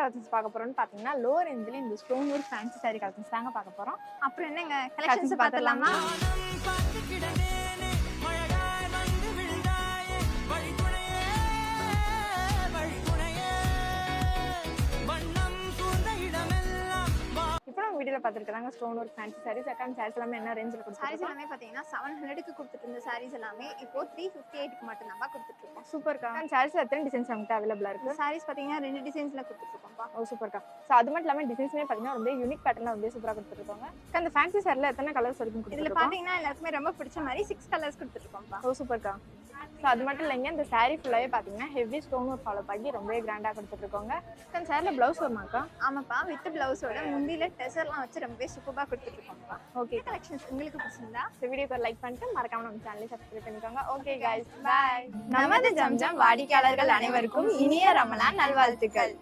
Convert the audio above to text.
Collections பார்க்க போறோம்னு பாத்தீங்கன்னா லோ ரேஞ்சில இந்த stone work fancy saree collections தாங்க பார்க்க போறோம். அப்புறம் என்னங்க கலெக்ஷன்ஸ் பார்த்தலாமா? இப்போ நம்ம வீடியோல பார்த்துருக்காங்க stone work fancy sarees. அக்கான sarees எல்லாமே என்ன ரேஞ்சில் சாரீஸ் கொடுத்துருக்கோம்? எல்லாமே பாத்தீங்கன்னா 700க்கு கொடுத்துட்டு இருந்த சாரீஸ் எல்லாமே இப்போ 358க்கு மட்டும் தான் கொடுத்துட்டு இருக்கோம். சூப்பர்க்கா. sarees எத்தனை டிசைன்ஸ் நமக்கு அவைலபிளா இருக்கு? சாரீஸ் பாத்தீங்கன்னா 2 டிசைன்ஸ்ல கொடுத்துட்டு இருக்கோம்ப்பா. ஓ சூப்பர்க்கா. ஸோ அது மட்டும் இல்லாமல் டிசைன்ஸ்மே பார்த்தீங்கன்னா ரொம்ப யூனிக் பேட்டர்ல வந்து சூப்பராக கொடுத்துருக்காங்க. அந்த ஃபேன்சி சாரியில் எத்தனை கலர்ஸ் வரைக்கும் இதுல கொடுத்துருக்கோம்? பாத்தீங்கன்னா எல்லாருக்குமே ரொம்ப பிடிச்ச மாதிரி 6 கலர்ஸ் கொடுத்துட்டு இருக்கோம்ப்பா. ஓ சூப்பர்க்கா. ஸோ அது மட்டும் இல்லைங்க, இந்த saree ஃபுல்லாகவே பார்த்தீங்கன்னா ஹெவி ஸ்டோன் ஒர்க் ஃபாலோ பண்ணி ரொம்பவே கிராண்டாக கொடுத்துட்ருக்கோங்க. அந்த சாரியில் ப்ளவுஸ் வருமாக்கா? ஆமாப்பா, வித் பிளவுஸோட முந்தியில டெசர்லாம் வச்சு ரொம்பவே சூப்பராக கொடுத்துட்டு இருக்கோம்ப்பா. ஓகே, கலெக்ஷன்ஸ் உங்களுக்கு பிடிச்சிருந்தா இந்த வீடியோக்கு லைக் பண்ணிட்டு மறக்காம நம்ம சேனலை சப்ஸ்கிரைப் பண்ணிக்கோங்க. ஓகே கைஸ், பாய். நமது ஜம்ஜம் வாடிக்கையாளர்கள் அனைவருக்கும் இனிய ரமலான் நல்வாழ்த்துக்கள்.